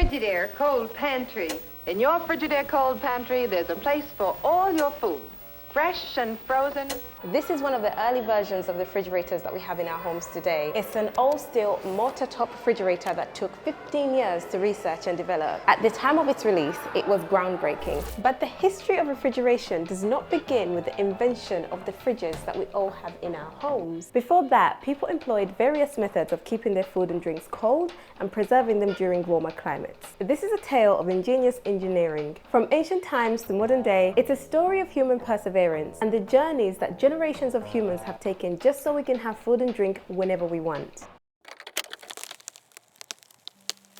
Frigidaire Cold Pantry. In your Frigidaire Cold Pantry, there's a place for all your foods, fresh and frozen. This is one of the early versions of the refrigerators that we have in our homes today. It's an all-steel mortar-top refrigerator that took 15 years to research and develop. At the time of its release, it was groundbreaking. But the history of refrigeration does not begin with the invention of the fridges that we all have in our homes. Before that, people employed various methods of keeping their food and drinks cold and preserving them during warmer climates. This is a tale of ingenious engineering. From ancient times to modern day, it's a story of human perseverance and the journeys that generations of humans have taken just so we can have food and drink whenever we want.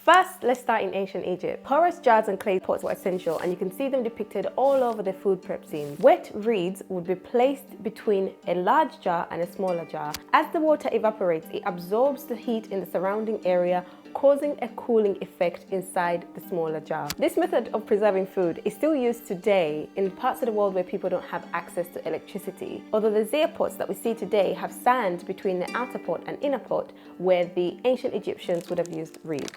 First, let's start in ancient Egypt. Porous jars and clay pots were essential, and you can see them depicted all over the food prep scenes. Wet reeds would be placed between a large jar and a smaller jar. As the water evaporates, it absorbs the heat in the surrounding area, causing a cooling effect inside the smaller jar. This method of preserving food is still used today in parts of the world where people don't have access to electricity. Although the Zia pots that we see today have sand between the outer pot and inner pot, where the ancient Egyptians would have used reeds.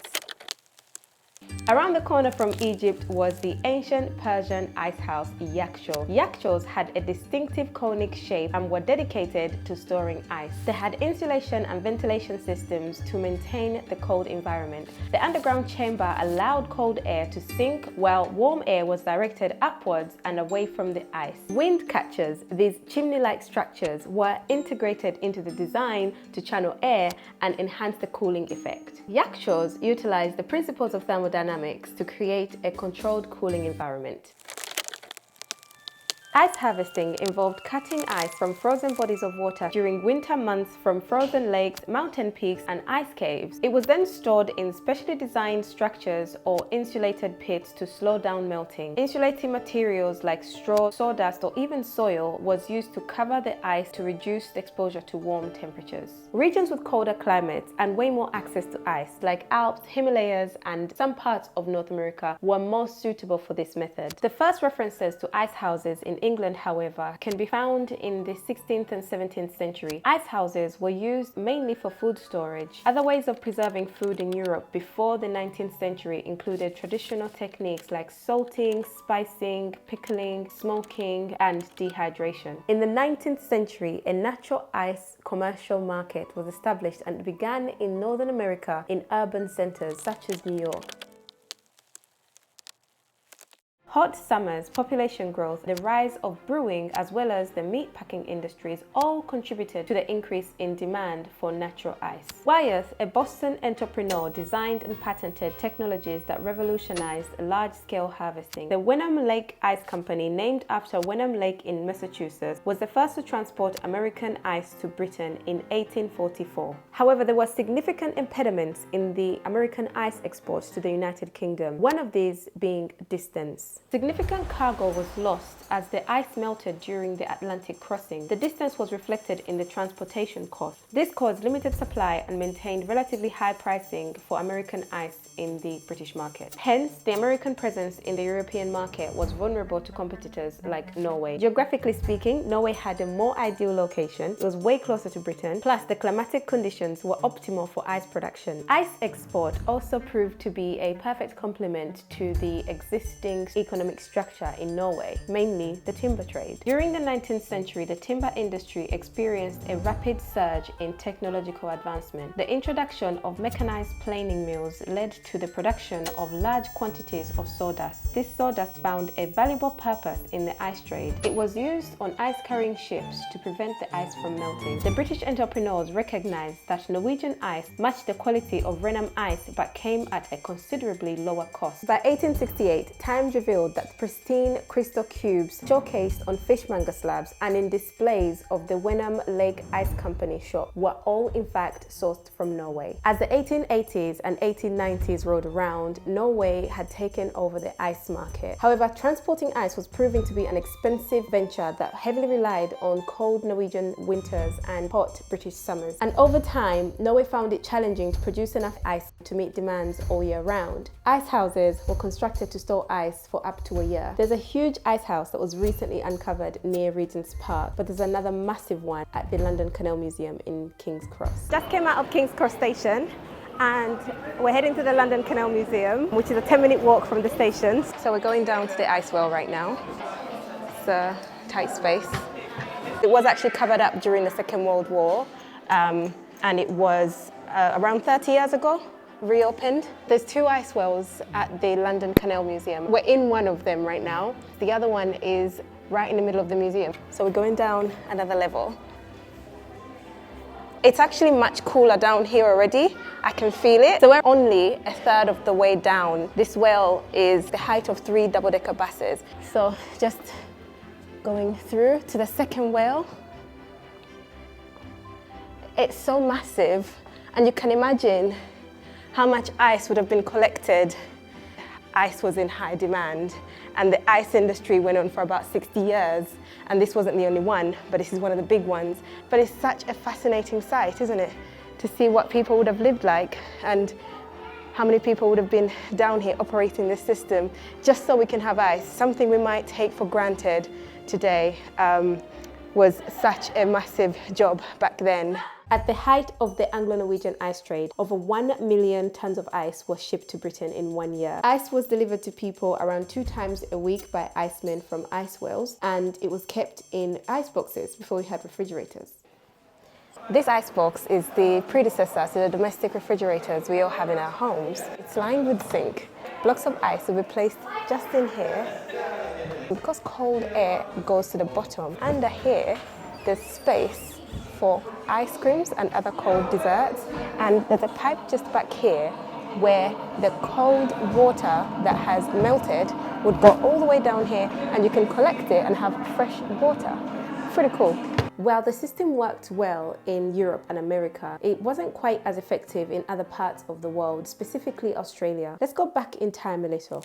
Around the corner from Egypt was the ancient Persian ice house yakhchāls. Yakhchāls had a distinctive conic shape and were dedicated to storing ice. They had insulation and ventilation systems to maintain the cold environment. The underground chamber allowed cold air to sink while warm air was directed upwards and away from the ice. Wind catchers, these chimney-like structures, were integrated into the design to channel air and enhance the cooling effect. Yakhchāls utilized the principles of thermodynamics to create a controlled cooling environment. Ice harvesting involved cutting ice from frozen bodies of water during winter months from frozen lakes, mountain peaks, and ice caves. It was then stored in specially designed structures or insulated pits to slow down melting. Insulating materials like straw, sawdust, or even soil was used to cover the ice to reduce the exposure to warm temperatures. Regions with colder climates and way more access to ice, like Alps, Himalayas, and some parts of North America, were most suitable for this method. The first references to ice houses in England, however, can be found in the 16th and 17th century. Ice houses were used mainly for food storage. Other ways of preserving food in Europe before the 19th century included traditional techniques like salting, spicing, pickling, smoking, and dehydration. In the 19th century, a natural ice commercial market was established and began in Northern America in urban centers such as New York. Hot summers, population growth, the rise of brewing, as well as the meatpacking industries all contributed to the increase in demand for natural ice. Wyeth, a Boston entrepreneur, designed and patented technologies that revolutionized large-scale harvesting. The Wenham Lake Ice Company, named after Wenham Lake in Massachusetts, was the first to transport American ice to Britain in 1844. However, there were significant impediments in the American ice exports to the United Kingdom, one of these being distance. Significant cargo was lost as the ice melted during the Atlantic crossing. The distance was reflected in the transportation cost. This caused limited supply and maintained relatively high pricing for American ice in the British market. Hence, the American presence in the European market was vulnerable to competitors like Norway. Geographically speaking, Norway had a more ideal location. It was way closer to Britain, plus the climatic conditions were optimal for ice production. Ice export also proved to be a perfect complement to the existing economic structure in Norway, mainly the timber trade. During the 19th century, the timber industry experienced a rapid surge in technological advancement. The introduction of mechanized planing mills led to the production of large quantities of sawdust. This sawdust found a valuable purpose in the ice trade. It was used on ice-carrying ships to prevent the ice from melting. The British entrepreneurs recognized that Norwegian ice matched the quality of Renham ice but came at a considerably lower cost. By 1868, time revealed that pristine crystal cubes showcased on fishmonger slabs and in displays of the Wenham Lake Ice Company shop were all in fact sourced from Norway. As the 1880s and 1890s rolled around, Norway had taken over the ice market. However, transporting ice was proving to be an expensive venture that heavily relied on cold Norwegian winters and hot British summers. And over time, Norway found it challenging to produce enough ice to meet demands all year round. Ice houses were constructed to store ice for up to a year. There's a huge ice house that was recently uncovered near Regent's Park, but there's another massive one at the London Canal Museum in King's Cross. Just came out of King's Cross station And we're heading to the London Canal Museum, which is a 10-minute walk from the station. So we're going down to the ice well right now. It's a tight space. It was actually covered up during the Second World War, and it was around 30 years ago reopened. There's 2 ice wells at the London Canal Museum. We're in one of them right now. The other one is right in the middle of the museum. So we're going down another level. It's actually much cooler down here already. I can feel it. So we're only a third of the way down. This well is the height of 3 double-decker buses. So just going through to the second well. It's so massive, and you can imagine how much ice would have been collected. Ice was in high demand, and the ice industry went on for about 60 years. And this wasn't the only one, but this is one of the big ones. But it's such a fascinating sight, isn't it? To see what people would have lived like and how many people would have been down here operating this system just so we can have ice. Something we might take for granted today was such a massive job back then. At the height of the Anglo-Norwegian ice trade, over 1 million tons of ice was shipped to Britain in 1 year. Ice was delivered to people around 2 times a week by icemen from ice wells, and it was kept in iceboxes before we had refrigerators. This icebox is the predecessor to the domestic refrigerators we all have in our homes. It's lined with zinc. Blocks of ice will be placed just in here. Because cold air goes to the bottom, under here there's space for ice creams and other cold desserts, and there's a pipe just back here where the cold water that has melted would go all the way down here, and you can collect it and have fresh water. Pretty cool. While the system worked well in Europe and America, it wasn't quite as effective in other parts of the world, specifically Australia. Let's go back in time a little.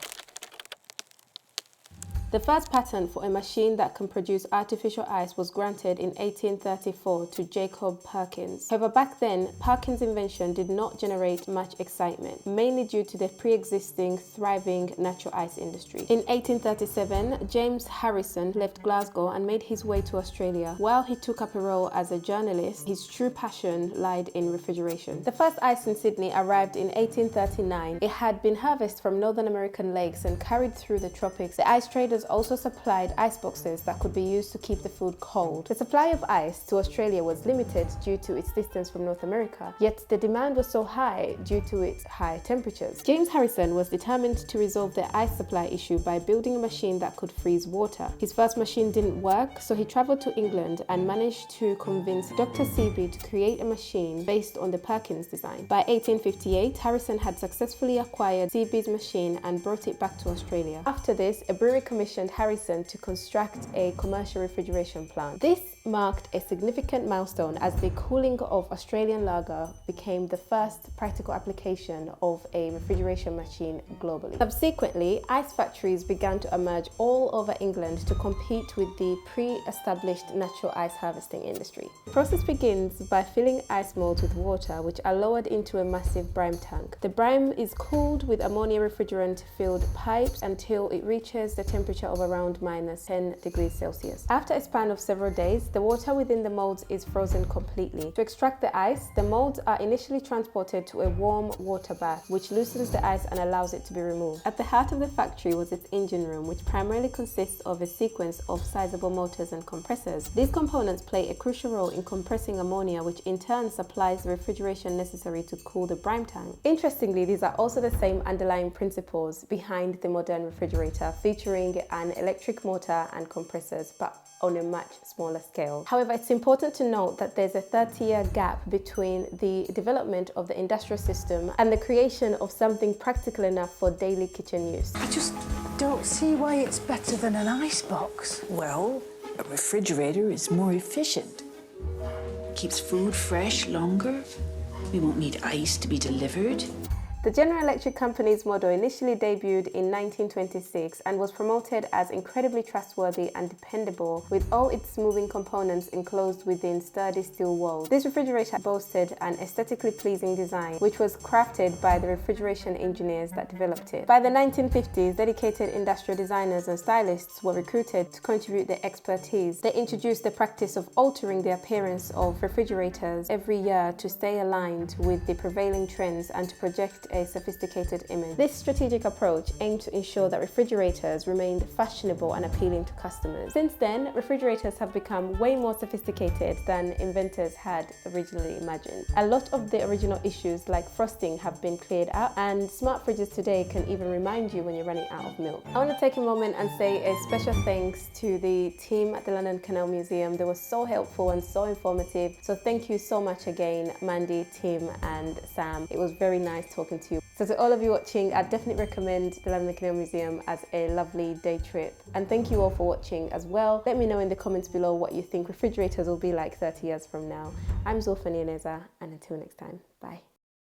The first patent for a machine that can produce artificial ice was granted in 1834 to Jacob Perkins. However, back then, Perkins' invention did not generate much excitement, mainly due to the pre-existing thriving natural ice industry. In 1837, James Harrison left Glasgow and made his way to Australia. While he took up a role as a journalist, his true passion lied in refrigeration. The first ice in Sydney arrived in 1839. It had been harvested from Northern American lakes and carried through the tropics. The ice traders also supplied iceboxes that could be used to keep the food cold. The supply of ice to Australia was limited due to its distance from North America, yet the demand was so high due to its high temperatures. James Harrison was determined to resolve the ice supply issue by building a machine that could freeze water. His first machine didn't work, so he traveled to England and managed to convince Dr. Seaby to create a machine based on the Perkins design. By 1858, Harrison had successfully acquired Seaby's machine and brought it back to Australia. After this, a brewery commissioned Harrison to construct a commercial refrigeration plant. This marked a significant milestone as the cooling of Australian lager became the first practical application of a refrigeration machine globally. Subsequently, ice factories began to emerge all over England to compete with the pre-established natural ice harvesting industry. The process begins by filling ice molds with water, which are lowered into a massive brine tank. The brine is cooled with ammonia refrigerant-filled pipes until it reaches the temperature of around -10 degrees Celsius. After a span of several days, the water within the molds is frozen completely. To extract the ice, the molds are initially transported to a warm water bath, which loosens the ice and allows it to be removed. At the heart of the factory was its engine room, which primarily consists of a sequence of sizable motors and compressors. These components play a crucial role in compressing ammonia, which in turn supplies the refrigeration necessary to cool the brine tank. Interestingly, these are also the same underlying principles behind the modern refrigerator, featuring an electric motor and compressors, but on a much smaller scale. However, it's important to note that there's a 30-year gap between the development of the industrial system and the creation of something practical enough for daily kitchen use. I just don't see why it's better than an icebox. Well, a refrigerator is more efficient. Keeps food fresh longer. We won't need ice to be delivered. The General Electric Company's model initially debuted in 1926 and was promoted as incredibly trustworthy and dependable, with all its moving components enclosed within sturdy steel walls. This refrigerator boasted an aesthetically pleasing design, which was crafted by the refrigeration engineers that developed it. By the 1950s, dedicated industrial designers and stylists were recruited to contribute their expertise. They introduced the practice of altering the appearance of refrigerators every year to stay aligned with the prevailing trends and to project a sophisticated image. This strategic approach aimed to ensure that refrigerators remained fashionable and appealing to customers. Since then, refrigerators have become way more sophisticated than inventors had originally imagined. A lot of the original issues like frosting have been cleared out, and smart fridges today can even remind you when you're running out of milk. I want to take a moment and say a special thanks to the team at the London Canal Museum. They were so helpful and so informative. So thank you so much again, Mandy, Tim and Sam. It was very nice talking to you. So to all of you watching, I definitely recommend the London Canal Museum as a lovely day trip. And thank you all for watching as well. Let me know in the comments below what you think refrigerators will be like 30 years from now. I'm Zulfa Nyaneza, and until next time, bye.